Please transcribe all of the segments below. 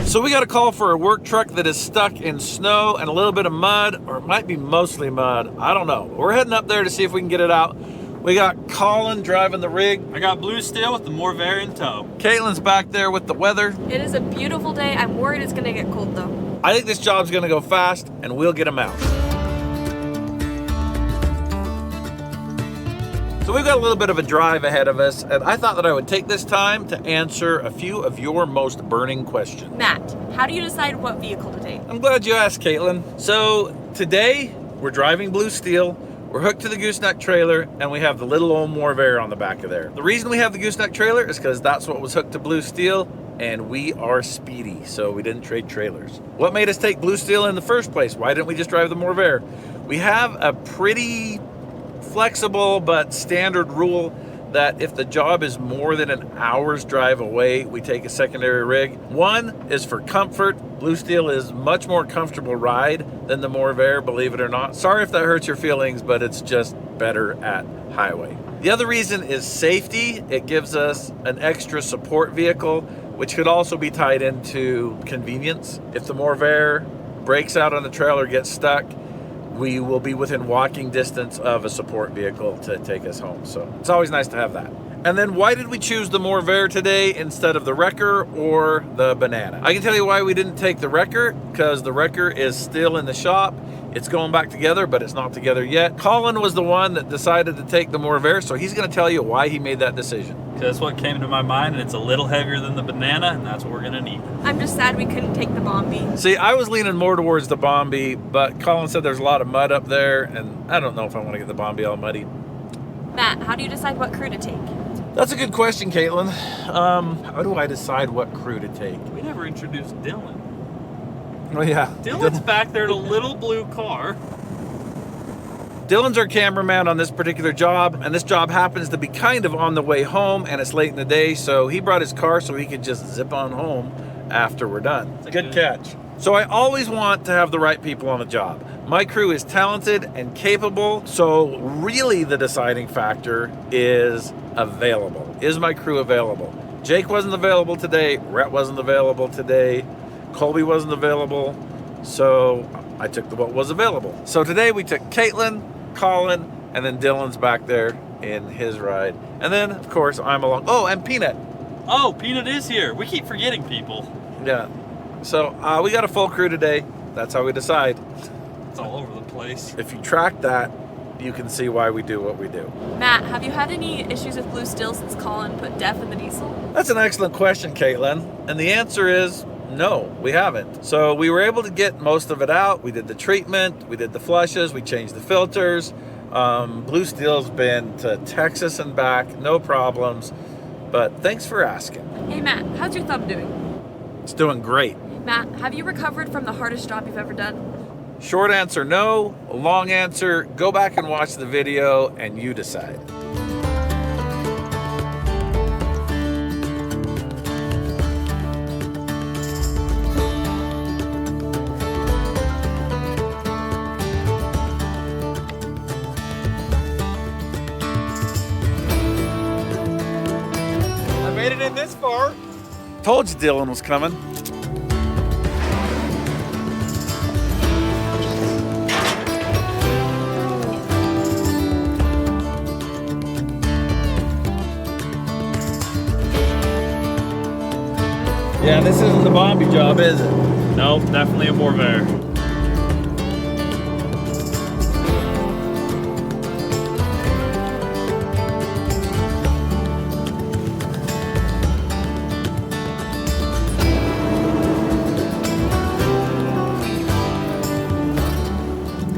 So we got a call for a work truck that is stuck in snow and a little bit of mud, or it might be mostly mud. I don't know. We're heading up there to see if we can get it out. We got Colin driving the rig. I got Blue Steel with the MORR in tow. Caitlin's back there with the weather. It is a beautiful day. I'm worried it's gonna get cold though. I think this job's gonna go fast and we'll get them out. So we've got a little bit of a drive ahead of us, and I thought that I would take this time to answer a few of your most burning questions. Matt, how do you decide what vehicle to take? I'm glad you asked, Caitlin. So today we're driving Blue Steel. We're hooked to the gooseneck trailer, and we have the little old MORR on the back of there. The reason we have the gooseneck trailer is because that's what was hooked to Blue Steel, and we are speedy, so we didn't trade trailers. What made us take Blue Steel in the first place? Why didn't we just drive the MORR? We have a pretty flexible but standard rule that if the job is more than an hour's drive away, we take a secondary rig. One is for comfort. Blue Steel is much more comfortable ride than the MORR, believe it or not. Sorry if that hurts your feelings, but it's just better at highway. The other reason is safety. It gives us an extra support vehicle, which could also be tied into convenience. If the MORR breaks out on the trailer, gets stuck, we will be within walking distance of a support vehicle to take us home. So it's always nice to have that. And then why did we choose the MORR today instead of the Wrecker or the Banana? I can tell you why we didn't take the Wrecker, because the Wrecker is still in the shop. It's going back together, but it's not together yet. Colin was the one that decided to take the MORR, so he's gonna tell you why he made that decision. That's what came to my mind, and it's a little heavier than the Banana, and that's what we're gonna need. I'm just sad we couldn't take the Bombi. See, I was leaning more towards the Bombi, but Colin said there's a lot of mud up there, and I don't know if I want to get the Bombi all muddy. Matt, how do you decide what crew to take? That's a good question, Caitlin. How do I decide what crew to take? We never introduced Dylan. Oh yeah. Dylan's back there in a little blue car. Dylan's our cameraman on this particular job, and this job happens to be kind of on the way home, and it's late in the day, so he brought his car so he could just zip on home after we're done. Good catch. So I always want to have the right people on the job. My crew is talented and capable, so really the deciding factor is available. Is my crew available? Jake wasn't available today, Rhett wasn't available today, Colby wasn't available, so I took what was available. So today we took Caitlin, Colin, and then Dylan's back there in his ride. And then, of course, I'm along. Oh, and Peanut. Oh, Peanut is here. We keep forgetting people. Yeah. So we got a full crew today. That's how we decide. It's all over the place. If you track that, you can see why we do what we do. Matt, have you had any issues with Blue Steel since Colin put DEF in the diesel? That's an excellent question, Caitlin. And the answer is no, we haven't. So we were able to get most of it out. We did the treatment, we did the flushes, we changed the filters. Blue Steel's been to Texas and back, no problems. But thanks for asking. Hey Matt, how's your thumb doing? It's doing great. Matt, have you recovered from the hardest job you've ever done? Short answer, no. Long answer, go back and watch the video and you decide. I made it in this far. Told you Dylan was coming. Yeah, this isn't the Bombi job, is it? Nope, definitely a MORR.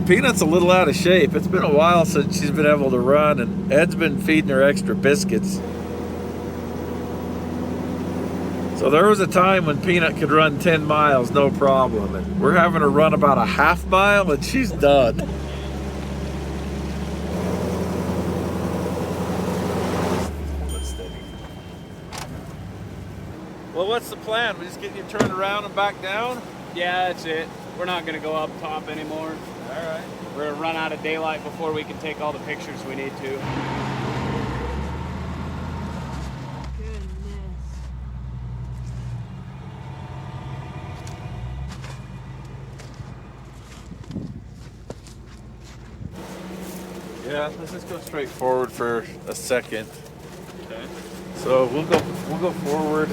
Peanut's a little out of shape. It's been a while since she's been able to run, and Ed's been feeding her extra biscuits. So there was a time when Peanut could run 10 miles, no problem. And we're having her run about a half mile and she's done. Well, what's the plan? We just getting you turned around and back down? Yeah, that's it. We're not gonna go up top anymore. All right. We're gonna run out of daylight before we can take all the pictures we need to. Yeah, let's just go straight forward for a second. Okay. So we'll go forward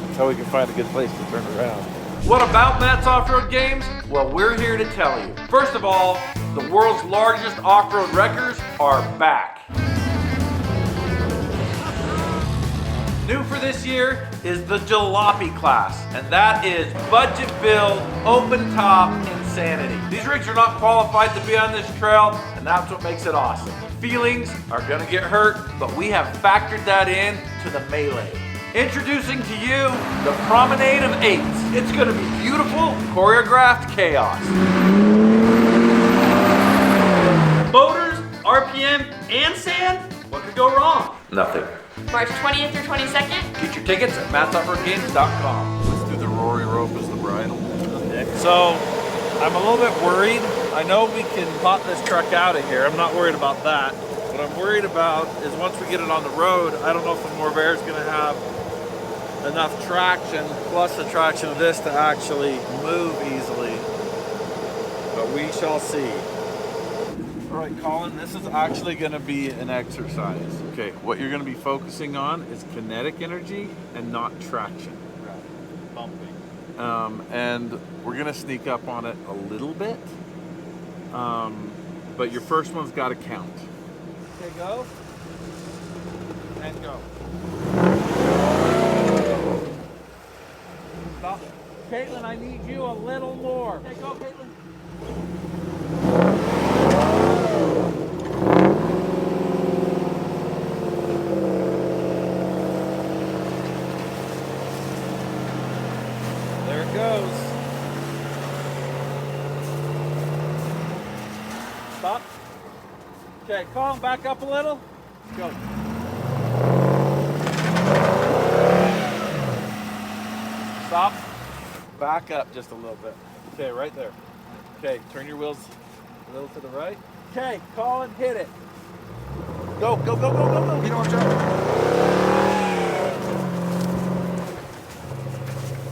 until we can find a good place to turn around. What about Matt's Off-Road Games? Well, we're here to tell you. First of all, the world's largest off-road wreckers are back. New for this year is the Jalopy class, and that is budget build, open top insanity. These rigs are not qualified to be on this trail, and that's what makes it awesome. Feelings are gonna get hurt, but we have factored that in to the melee. Introducing to you the Promenade of Eights. It's gonna be beautiful, choreographed chaos. Motors, RPM, and sand? What could go wrong? Nothing. March 20th through 22nd. Get your tickets at mattsoffroadgames.com. Let's do the Rory rope as the bridle. So, I'm a little bit worried. I know we can pop this truck out of here. I'm not worried about that. What I'm worried about is once we get it on the road, I don't know if the MORR is going to have enough traction, plus the traction of this to actually move easily. But we shall see. All right, Colin, this is actually going to be an exercise. Okay, what you're going to be focusing on is kinetic energy and not traction. Bumping. And we're going to sneak up on it a little bit. But your first one's got to count. Okay, go. And go. Stop. Caitlin, I need you a little more. Okay, go, Caitlin. There it goes. Stop. Okay, Colin, back up a little. Go. Stop. Back up just a little bit. Okay, right there. Okay, turn your wheels a little to the right. Okay, Colin, hit it. Go, go, go, go, go, go. You know what I'm trying.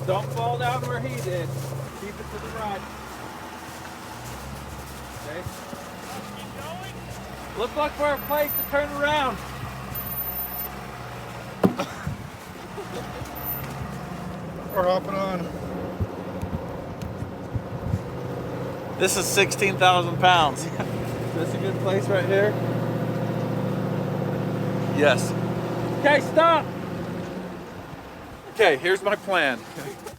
Don't fall down where he did. Keep it to the right. Okay. Keep going. Look for a place to turn around. Or hopping on. This is 16,000 pounds. Is this a good place right here? Yes. Okay, stop. Okay, here's my plan.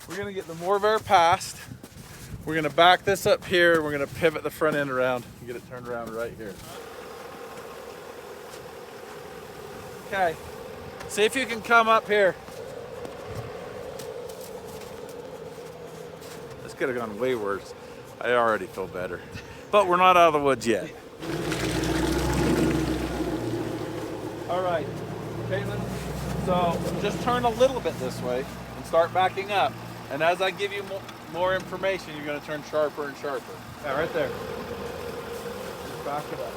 We're gonna get the MORR past. We're gonna back this up here. We're gonna pivot the front end around and get it turned around right here. Okay, see if you can come up here. This could have gone way worse. I already feel better. But we're not out of the woods yet. All right, Caitlin, so just turn a little bit this way and start backing up. And as I give you more information, you're gonna turn sharper and sharper. Yeah, right there. Just back it up.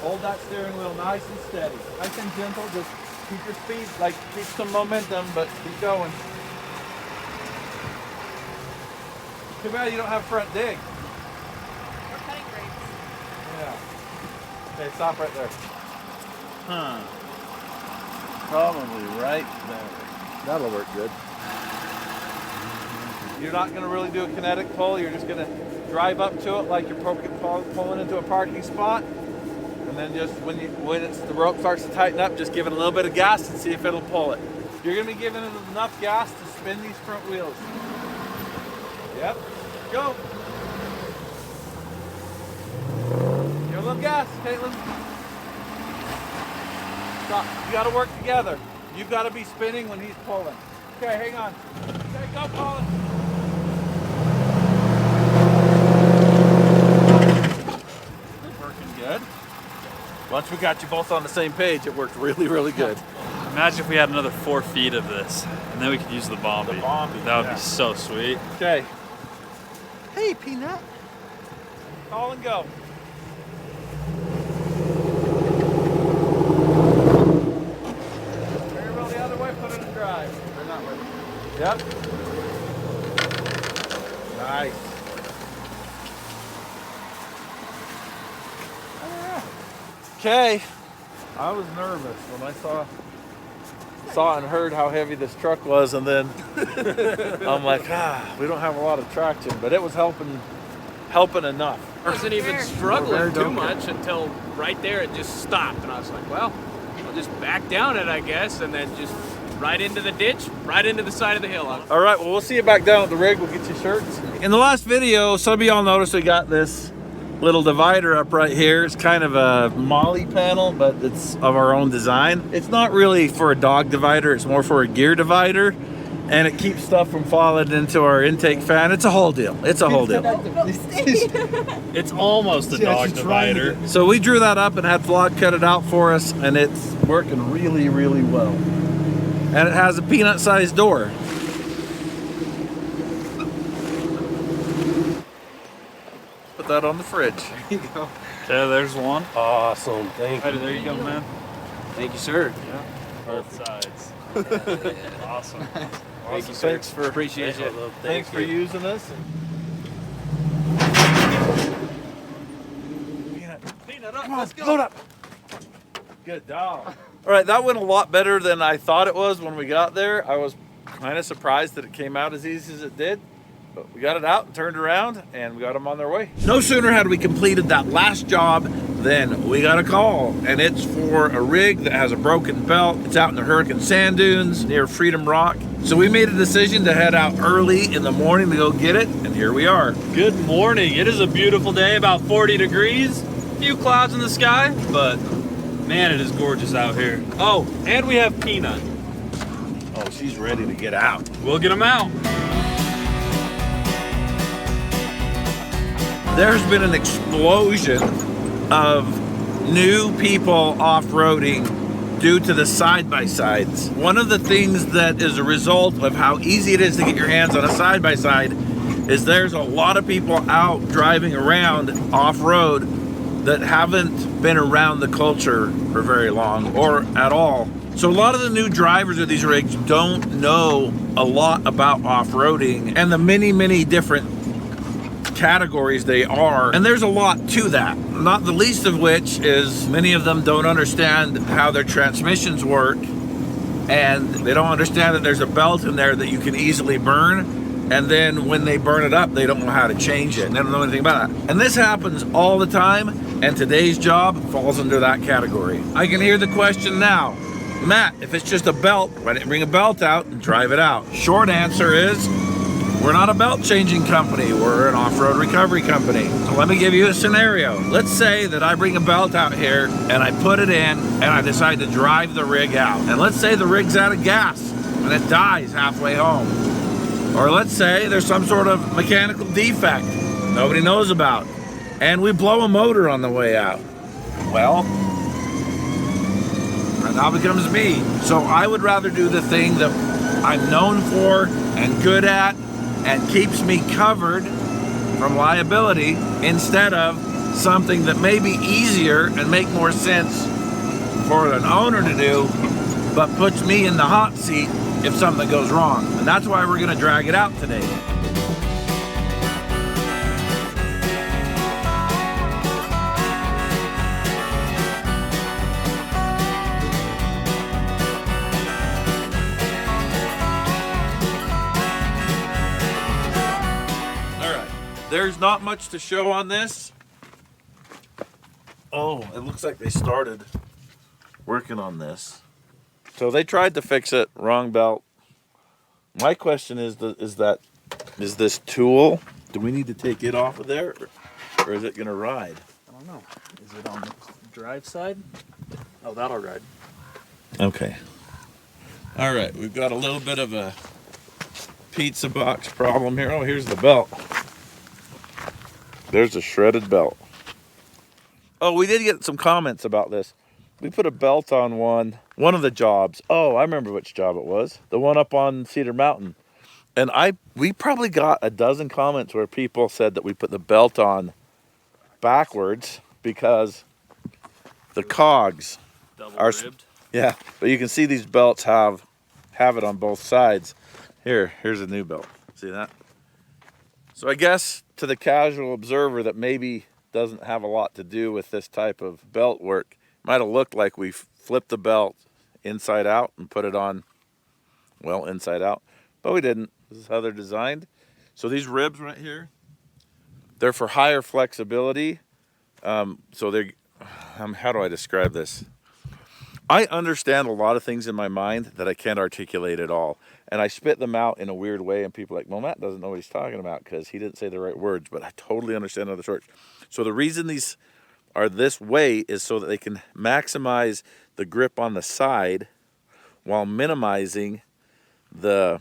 Hold that steering wheel nice and steady. Nice and gentle, just keep your speed, like keep some momentum, but keep going. Too bad you don't have front dig. We're cutting grapes. Yeah. Okay, stop right there. Huh. Probably right there. That'll work good. You're not going to really do a kinetic pull. You're just going to drive up to it like you're pulling into a parking spot. And then just when the rope starts to tighten up, just give it a little bit of gas and see if it'll pull it. You're going to be giving it enough gas to spin these front wheels. Yep. Go. Give a little gas, Caitlin. Stop. You got to work together. You've got to be spinning when he's pulling. Okay, hang on. Okay, go, Colin. Working good. Once we got you both on the same page, it worked really, really good. Imagine if we had another 4 feet of this, and then we could use the Bombi. The Bombi, That would yeah. be so sweet. Okay. Hey, Peanut. Call and go. Turn your wheel the other way, put it in drive. Or that way. Yep. Nice. Okay, I was nervous when I saw and heard how heavy this truck was, and then I'm like, we don't have a lot of traction, but it was helping enough. I wasn't even struggling too much until right there it just stopped, and I was like, well, I'll just back down it, I guess, and then just right into the ditch, right into the side of the hill. All right, well, we'll see you back down at the rig. We'll get you shirts. In the last video, some of y'all noticed we got this little divider up right here. It's kind of a molly panel, but it's of our own design. It's not really for a dog divider, it's more for a gear divider, and it keeps stuff from falling into our intake fan. It's a whole deal. It's a whole deal. It's almost a dog divider. So we drew that up and had Flog cut it out for us, and it's working really, really well. And it has a peanut-sized door. Put that on the fridge. There you go. Yeah, there's one. Awesome. Thank you. There you go, man. Thank you, sir. Yeah. Both sides. Awesome. Thank you, sir. Thanks for Appreciate it. Thanks for using us. Come on, load up. Good dog. All right, that went a lot better than I thought it was when we got there. I was kind of surprised that it came out as easy as it did. But we got it out and turned around, and we got them on their way. No sooner had we completed that last job than we got a call, and it's for a rig that has a broken belt. It's out in the Hurricane Sand Dunes near Freedom Rock. So we made a decision to head out early in the morning to go get it, and here we are. Good morning. It is a beautiful day, about 40 degrees. A few clouds in the sky, but man, it is gorgeous out here. Oh, and we have Peanut. Oh, she's ready to get out. We'll get them out. There's been an explosion of new people off-roading due to the side-by-sides. One of the things that is a result of how easy it is to get your hands on a side-by-side is there's a lot of people out driving around off-road that haven't been around the culture for very long or at all. So a lot of the new drivers of these rigs don't know a lot about off-roading and the many, many different categories they are, and there's a lot to that, not the least of which is many of them don't understand how their transmissions work, and they don't understand that there's a belt in there that you can easily burn, and then when they burn it up they don't know how to change it, and they don't know anything about it. And this happens all the time, and today's job falls under that category. I can hear the question now, Matt, if it's just a belt, why didn't you bring a belt out and drive it out? Short answer is, we're not a belt changing company, we're an off-road recovery company. So let me give you a scenario. Let's say that I bring a belt out here and I put it in and I decide to drive the rig out. And let's say the rig's out of gas and it dies halfway home. Or let's say there's some sort of mechanical defect nobody knows about and we blow a motor on the way out. Well, that now becomes me. So I would rather do the thing that I'm known for and good at and keeps me covered from liability instead of something that may be easier and make more sense for an owner to do, but puts me in the hot seat if something goes wrong. And that's why we're gonna drag it out today. There's not much to show on this. Oh, it looks like they started working on this. So they tried to fix it, wrong belt. My question is this tool, do we need to take it off of there or is it gonna ride? I don't know. Is it on the drive side? Oh, that'll ride. Okay. All right, we've got a little bit of a pizza box problem here. Oh, here's the belt. There's a shredded belt. Oh, we did get some comments about this. We put a belt on one of the jobs. Oh, I remember which job it was. The one up on Cedar Mountain. And we probably got a dozen comments where people said that we put the belt on backwards because the cogs are Double-ribbed. Yeah, but you can see these belts have it on both sides. Here's a new belt. See that? So I guess to the casual observer that maybe doesn't have a lot to do with this type of belt work, Might have looked like we flipped the belt inside out and put it on, well, inside out, but we didn't. This is how they're designed. So these ribs right here, they're for higher flexibility. So they're, how do I describe this? I understand a lot of things in my mind that I can't articulate at all. And I spit them out in a weird way, and people are like, well, Matt doesn't know what he's talking about because he didn't say the right words, but I totally understand other sorts. So the reason these are this way is so that they can maximize the grip on the side while minimizing the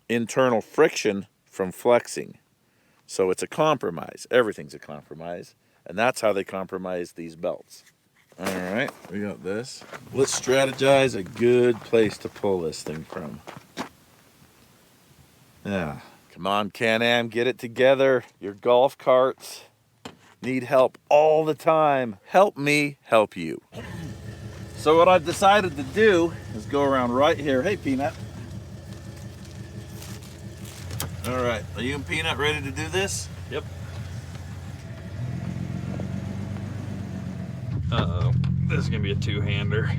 internal friction from flexing. So it's a compromise. Everything's a compromise. And that's how they compromise these belts. All right, we got this. Let's strategize a good place to pull this thing from. Yeah, come on, Can-Am, get it together. Your golf carts need help all the time. Help me help you. So what I've decided to do is go around right here. Hey, Peanut. All right, are you and Peanut ready to do this? Yep. Uh-oh. This is gonna be a two-hander.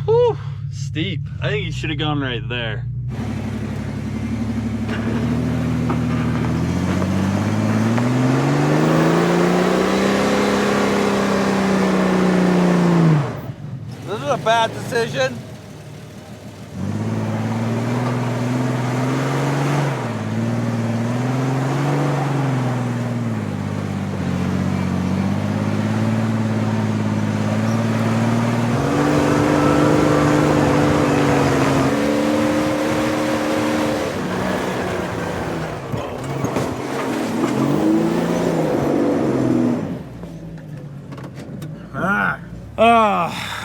Whew, steep. I think you should have gone right there. This is a bad decision.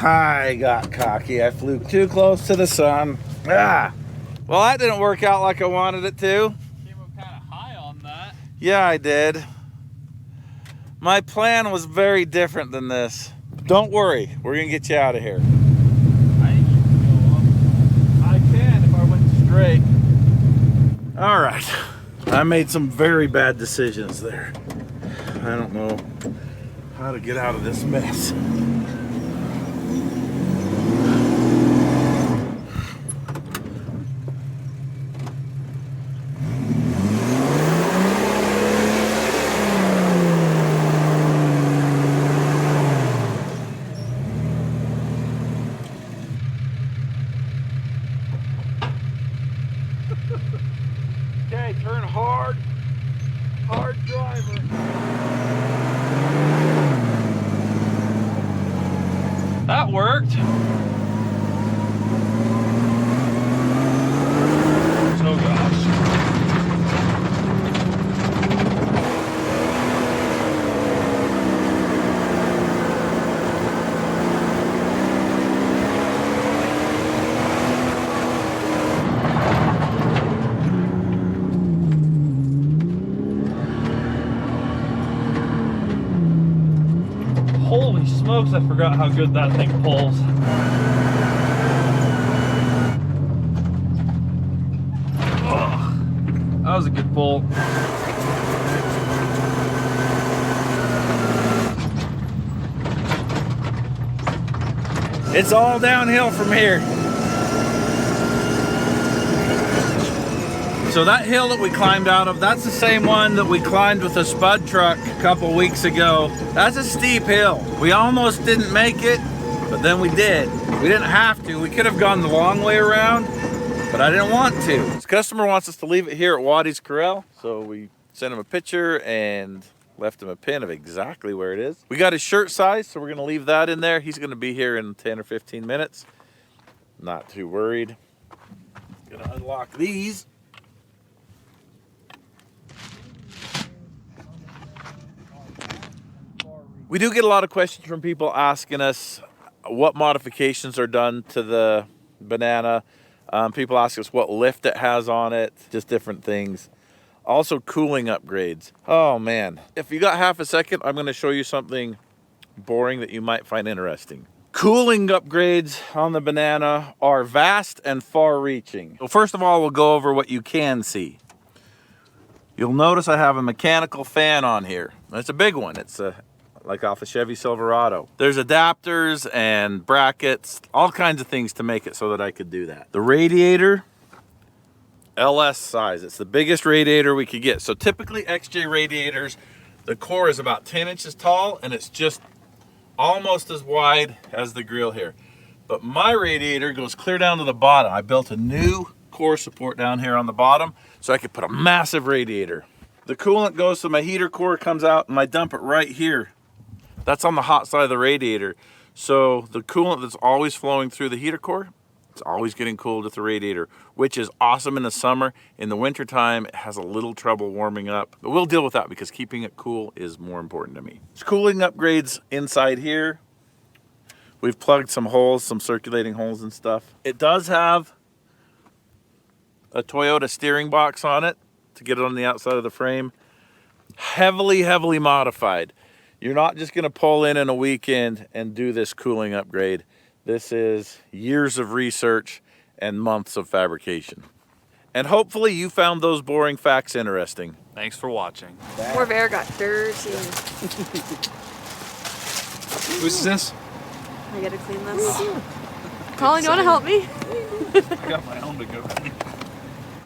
I got cocky. I flew too close to the sun. Well, that didn't work out like I wanted it to. Came up kind of high on that. Yeah, I did. My plan was very different than this. Don't worry, we're gonna get you out of here. I think you can go up. I can if I went straight. All right, I made some very bad decisions there. I don't know how to get out of this mess. Okay, turn hard. Hard driver. That worked. Oh gosh. Holy smokes, I forgot how good that thing pulls. Ugh, that was a good pull. It's all downhill from here. So that hill that we climbed out of, that's the same one that we climbed with a spud truck a couple weeks ago. That's a steep hill. We almost didn't make it, but then we did. We didn't have to. We could have gone the long way around, but I didn't want to. This customer wants us to leave it here at Waddy's Corral, so we sent him a picture and left him a pin of exactly where it is. We got his shirt size, so we're gonna leave that in there. He's gonna be here in 10 or 15 minutes. Not too worried. Gonna unlock these. We do get a lot of questions from people asking us what modifications are done to the Banana. People ask us what lift it has on it, just different things. Also cooling upgrades. Oh man, if you got half a second, I'm gonna show you something boring that you might find interesting. Cooling upgrades on the Banana are vast and far-reaching. So first of all, we'll go over what you can see. You'll notice I have a mechanical fan on here. It's a big one. It's like off a Chevy Silverado. There's adapters and brackets, all kinds of things to make it so that I could do that. The radiator, LS size. It's the biggest radiator we could get. So typically XJ radiators, the core is about 10 inches tall and it's just almost as wide as the grill here. But my radiator goes clear down to the bottom. I built a new core support down here on the bottom so I could put a massive radiator. The coolant goes to my heater core, comes out, and I dump it right here. That's on the hot side of the radiator. So the coolant that's always flowing through the heater core, it's always getting cooled at the radiator, which is awesome in the summer. In the wintertime, it has a little trouble warming up. But we'll deal with that because keeping it cool is more important to me. There's cooling upgrades inside here. We've plugged some holes, some circulating holes and stuff. It does have a Toyota steering box on it to get it on the outside of the frame. Heavily, heavily modified. You're not just gonna pull in a weekend and do this cooling upgrade. This is years of research and months of fabrication. And hopefully you found those boring facts interesting. Thanks for watching. MORR got dirty. Who's this? I gotta clean this. Colin, you wanna help me? I got my own to go.